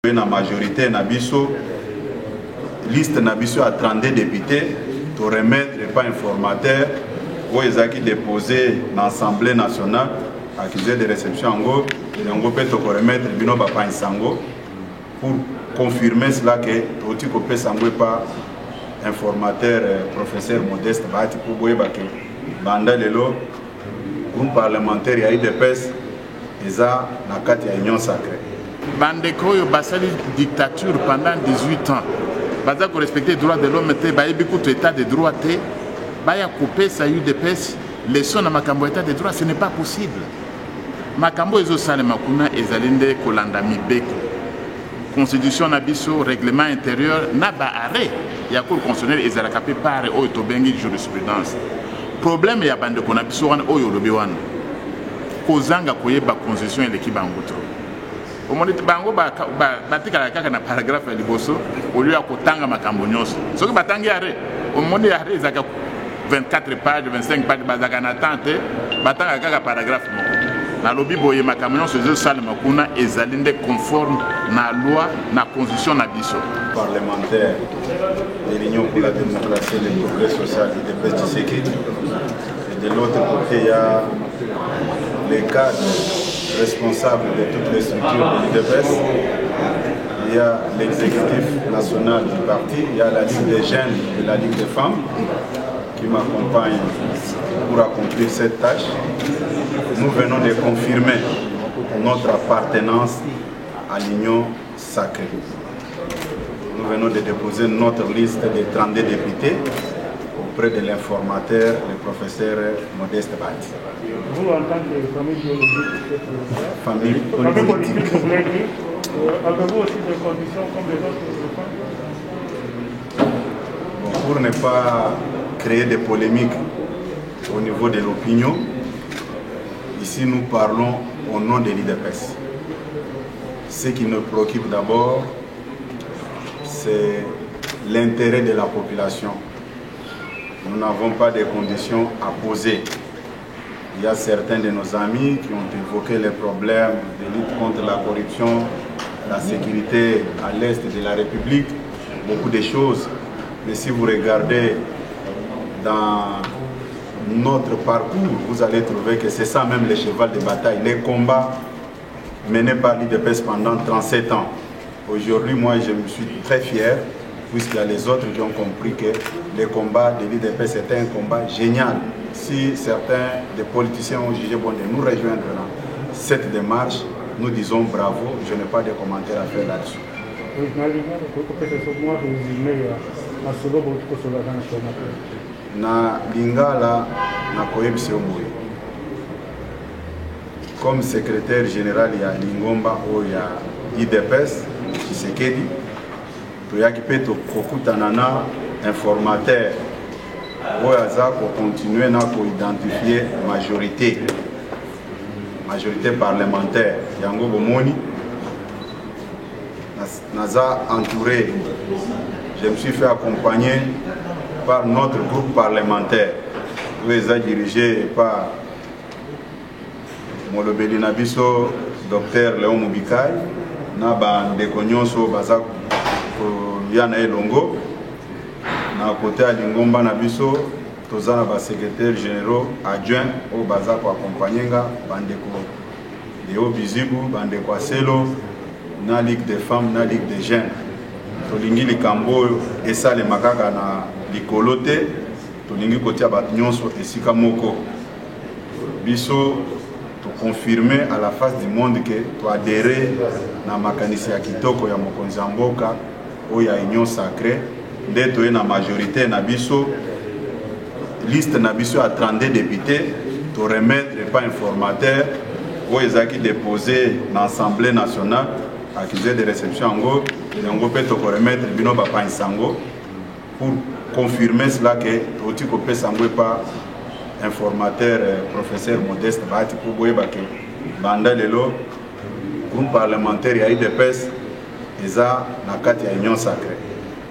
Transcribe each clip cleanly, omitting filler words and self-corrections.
La majorité nabiso liste nabiso à 32 députés pour remettre pas informateur où ils ont déposé dans l'Assemblée nationale accusé de réception en go et on peut te remettre bino papa insango pour confirmer cela que tout copé sango pas informateur professeur Modeste Bahati pour boye ba que banda lelo groupe parlementaire ya IDPS eza na kati ya union sacrée. Bandeko yo basali dictature pendant 18 ans. Baza ko respecter droit de l'homme te ba yebi kutu état de droit te ba ya couper sa UDPS leçon na makambo état de droit, ce n'est pas possible. Makambo ezo salema kuna ezalinde kolanda mibeko. Constitution na biso règlement intérieur na ba arrêt ya cour constitutionnelle ezalaka pe par o to bengi jurisprudence. Problème ya bandeko na biso wana oyo lobi wana. Kozanga koyeba constitution eleki bango trop. Au moment où bango batika kaka na paragraphe ya liboso au lieu ya kotanga makambo nyonso soki batangi arrêt au moment ya arrêt ezaka 24 pages 25 pages bazaka na tante batanga kaka paragraphe moko na lobi boye makambo nyonso ezo salema kuna ezalinde conforme na loi na constitution na biso parlementaire de l'Union pour la démocratie et le progrès social de Tshisekedi et de l'autre côté il y a les cadres responsables de toutes les structures de l'IDPS, il y a l'exécutif national du parti, il y a la Ligue des jeunes et la Ligue des femmes qui m'accompagnent pour accomplir cette tâche. Nous venons de confirmer notre appartenance à l'Union sacrée. Nous venons de déposer notre liste de 32 députés auprès de l'informateur, le professeur Modeste Bahati. Vous, en tant que famille politique, avez-vous aussi des conditions comme les autres femmes? Pour ne pas créer des polémiques au niveau de l'opinion, ici nous parlons au nom de l'IDPS. Ce qui nous préoccupe d'abord, c'est l'intérêt de la population. Nous n'avons pas de conditions à poser. Il y a certains de nos amis qui ont évoqué les problèmes de lutte contre la corruption, la sécurité à l'est de la République, beaucoup de choses. Mais si vous regardez dans notre parcours, vous allez trouver que c'est ça même le cheval de bataille, les combats menés par l'IDPS pendant 37 ans. Aujourd'hui, moi, je me suis très fier, puisqu'il y a les autres qui ont compris que le combat de l'IDPS était un combat génial. Si certains des politiciens ont jugé bon de nous rejoindre dans cette démarche, nous disons bravo, je n'ai pas de commentaires à faire là-dessus. Na lingala na koyebisi oboye comme secrétaire général ya Lingomba o ya IDPS Tshisekedi toyaki pe tokokutana na informateur oyo aza continuer na identifier majorité parlementaire yango bomoni naza entouré, je me suis fait accompagner par notre groupe parlementaire où est dirigé par Molobeli Nabiso, Dr Léon Mubikai, na bandeko nyonso baza yana elongo na côté à Lingomba Nabiso, tozana ba secrétaire généraux adjoint au baza ko accompagner nga bandeko Léo Bizibu, bandeko Aselo, na Ligue des femmes, na Ligue des jeunes. Tolingi likambo esa le makaka na likolote tolingi kotia bat nyonso esika moko biso to confirmer à la face du monde que to adhérer na makanisi ya kitoko ya mokonzi ya mboka oyo ya union sacrée nde toye na majorité na biso liste na biso à 32 députés to remettre pas informateur oyo ezaki déposé dans l'Assemblée nationale accusé de réception en go yango pe to remettre bino papa insango pour confirmer cela que tout copé sango pas informateur professeur Modeste Bahati pour boye ba que banda lelo groupe parlementaire ya IDPS eza na kati ya union sacrée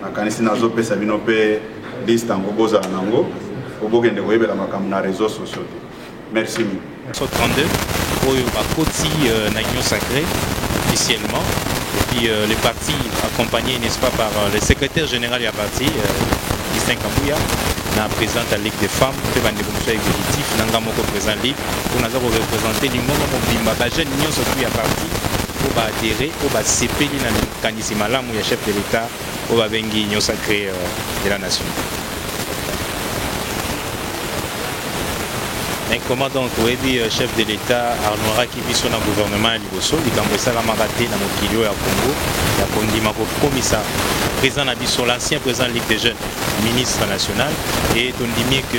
na kanisi nazo pesa bino pe liste en boza nango obokende koyebela makambo na réseaux sociaux. Merci. 32 oyo bakoti na union sacrée officiellement. puis les partis accompagnés, n'est-ce pas, par le secrétaire général du parti, Distinct Kambouya, la présidente de la Ligue des femmes, qui est exécutif, Nangamoko président Ligue, pour nous représenter les moments où les jeunes n'ont surtout à parti pour adhérer, pour CPI dans le Kanissimala, où il y a chef de l'État, pour l'Union sacrée de la nation. Mais comment donc, oui, chef de l'État, Arnoira qui vit sur le gouvernement à Liboso, il a envoyé ça à Maraté, dans mon kilo à Congo, il a condamné comme commissaire, président Nabiso, l'ancien président de la Ligue des jeunes, ministre national, et on dit que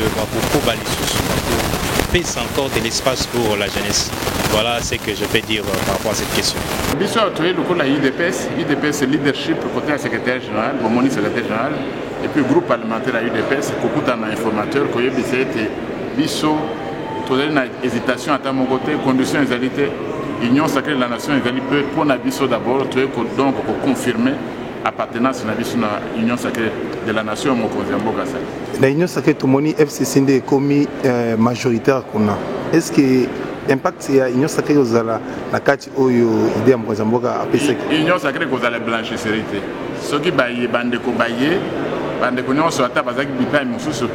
pour pèse encore de l'espace pour la jeunesse. Voilà ce que je peux dire par rapport à cette question. Biso a trouvé le coup de la UDPS, leadership côté du secrétaire général, mon secrétaire général, et puis le groupe parlementaire à UDPS, beaucoup d'informateurs, qui ont Biso. Toute une hésitation à mon côté, conditions égalité, Union sacrée de la nation égalité pour Nabiso d'abord, donc pour confirmer l'appartenance à l'Union sacrée de la nation mon la Union sacrée tout le monde FCC est commis majoritaire qu'on a. Est-ce que l'impact de l'Union sacrée aux la carte où idée à Mozamboka a pesé? L'Union sacrée aux la blanchisserie. Ceux qui baillent, bande ko baillé, bande ko non sur la table avec bipa et mususu,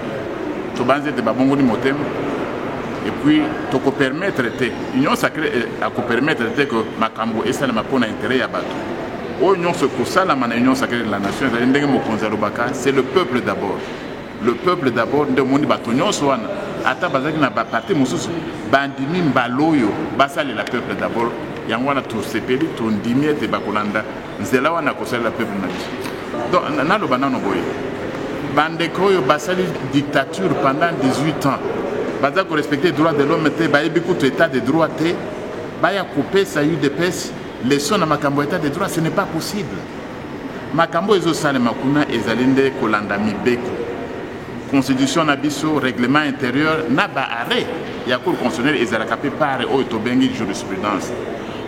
to banze de babongo ni motem. Et puis, tu peux permettre l'Union sacrée à permettre que Makambo et Salama pour intérêt à battre. L'Union sacrée de la nation, c'est le peuple d'abord. Le peuple d'abord, de mon bâtonnion soit à Tabazak n'a pas parti, Moussous, Bandimi Mbaloyo, Basal la peuple d'abord. Yangwana tout ces pays, tout Ndimi et Bakolanda, Zelawana Kosel la peuple nabi. Donc, n'a le banano boy. Bandekoyo Basali dictature pendant 18 ans. Baza ko respecter les droits de l'homme, ba beaucoup d'état de droit, ba ya couper ça eu des pèses, les sons na makambo état de droit, ce n'est pas possible. Makambo ezo sale makuna ezalinde kolanda mibeko. Constitution na biso, règlement intérieur na ba arrêt ya cour constitutionnelle ezalaka pe pare o to bengi jurisprudence.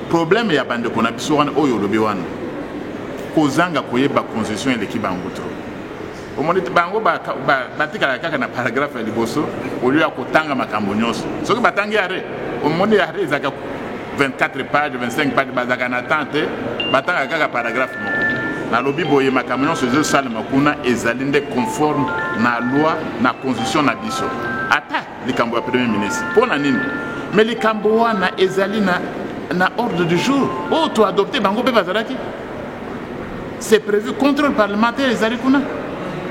Problème ya bande ko na biso wana oyo lobi wana. Kozanga koyeba constitution eleki bangutro. Au moment où bango batika kaka na paragraphe ya liboso au lieu ya kotanga makambo nyonso soki batangi arrêt au moment où arrêt ezaka 24 pages 25 pages bazaka na tante batanga kaka paragraphe moko na lobi boye makambo nyonso ezo salema kuna ezalinde conforme na loi na constitution na biso ata likambo ya premier ministre pona nini mais likambo wana ezali na ordre du jour o to adopter bango pe bazalaki c'est prévu contrôle parlementaire ezali kuna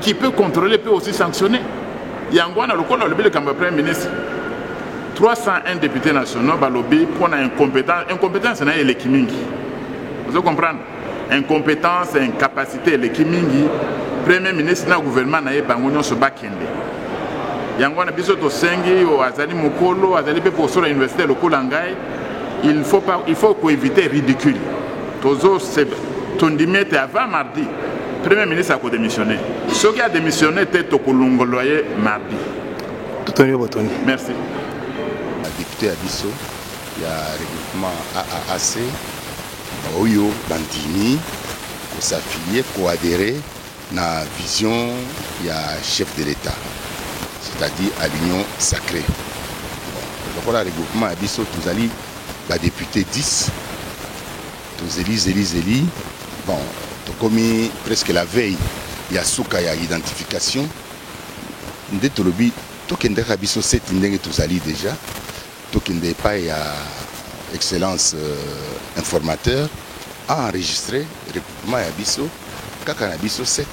qui peut contrôler, peut aussi sanctionner. Il y a un lobby comme le Premier ministre. 301 députés nationaux, lobby pour une incompétence. Incompétence, c'est l'équimingi. Vous comprenez? Incompétence, incapacité, l'équimingi. Premier ministre, le gouvernement n'a pas de se bakende. Il y a un biso to sengi, ou azali mokolo, azali pe pour sur l'université le Kolangai. Il faut éviter ridicule. Tozo, c'est ton dimètre avant mardi. Le Premier ministre a démissionné. Ce qui a démissionné était au Kolongoloye mardi. Merci. Le député Abisso, il y a un regroupement AAAC, Oyo, Bandini, pour s'affilier, pour adhérer à la vision du chef de l'État, c'est-à-dire à l'Union sacrée. Donc, le regroupement Abisso, tous allés, député 10, tous élis. Bon, comme presque la veille, il y a souka, il y a identification. Ndé tolobi, tokende rabiso 7 ndenge tozali déjà. Tokende pas il y a excellence informateur a enregistré regroupement ya biso kaka na biso 7.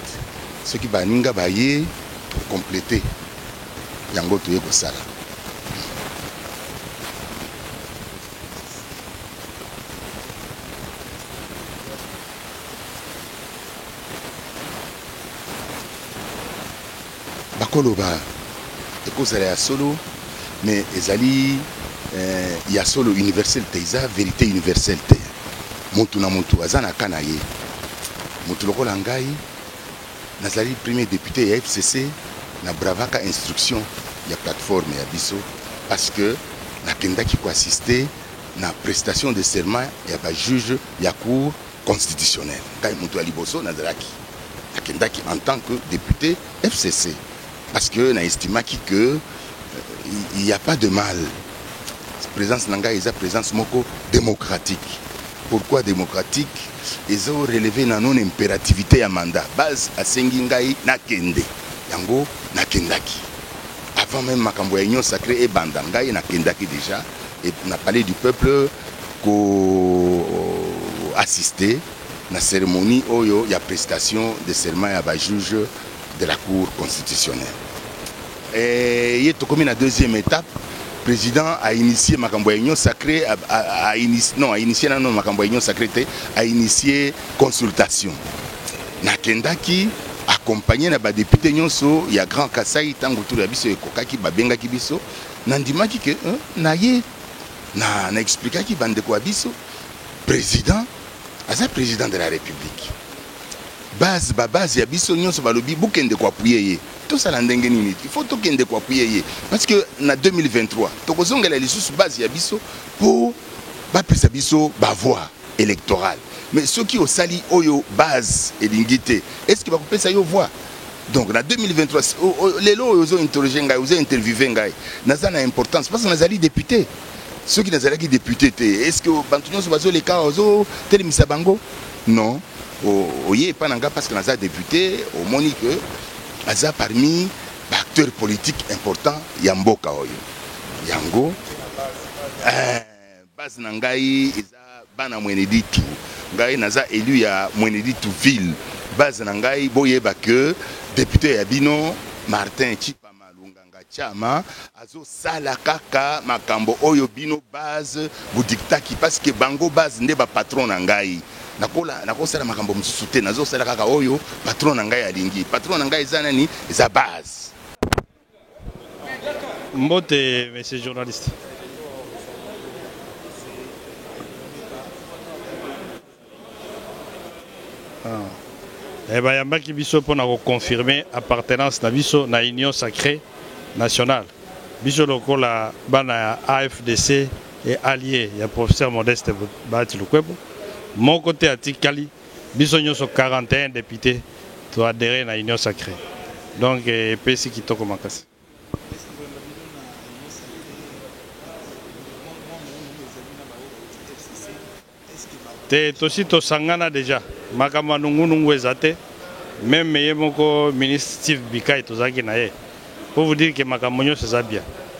Ce qui va ninga baye pour compléter. Yango toye ko sala. Bakoloba, ekozala ya solo, mais ezali ya solo universel te, eza vérité universelle te. Muntu na muntu aza na kana ye. Muntu lokola ngai nazali premier député ya FCC na bravaka instruction ya plateforme ya biso parce que nakendaki ko assister na prestation de serment ya ba juge ya cour constitutionnelle. Kai muntu ya liboso nazalaki nakendaki en tant que député FCC. Parce que na estimaki que il n'y a pas de mal. Présence nanga est une présence moko démocratique. pourquoi démocratique, ils ont relevé la non-impérativité à mandat. Base à Sengingai Nakende. Yango Nakendaki. Avant même Makambo Union Sacrée et Bandangai Nakendaki déjà. Et on a parlé du peuple qui a assisté à la cérémonie où il y a prestation de serment à la juge de la Cour constitutionnelle. Et il est comme la deuxième étape. Le président a initié Makambo Union Sacrée, a initié consultation. Nakendaki accompagné na ba député nyonso ya Grand Kassai tango tout la biso ekokaki babengaki biso nandimaki ke naye na expliquaki bande ko biso président asa président de la République base ya biso nyonso balobi bukende ko appuyer ye tout ça la ndenge nini il faut tokende ko appuyer ye parce que na 2023 tokozongela lisusu base ya biso pour ba pesa biso ba voix électorale. Mais ceux qui ont sali oyo base et l'ingité, est-ce qu'il va couper ça yo voix? Donc en 2023, les lots ils ont interrogé ils ont interviewé ngai. Naza na importance parce que nous allons députés. Ceux qui nous allons députés, est-ce que Bantunyo Sobazo les cas ozo tel misabango? Non. Oye pas nanga parce que nous allons députés, au moni que aza parmi les acteurs politiques importants yamboka oyo. Yango base nangai bana mwenedi tout ngai naza élu ya mwenedi tout ville base na ngai boyeba que député ya bino Martin Chipa Malunganga Chama azo sala kaka makambo oyo bino base budiktaki parce que bango base nde ba patron na ngai nako sala makambo mususu te nazo sala kaka oyo patron na ngai alingi patron na ngai eza nani eza base. Mbote monsieur journaliste. Bayambaki biso pour confirmer appartenance na biso na Union Sacrée Nationale. Biso lokola bana AFDC et allié ya professeur Modeste Bahati Lukwebo. Mon côté atikali biso nyonso 41 députés to adhérer na Union Sacrée. Donc pesi kitoko makasi. Te tosi to sangana déjà makama nungu ezate même yemoko ministre Steve Bikai tozaki na ye pour vous dire que makamonyo c'est ça bien.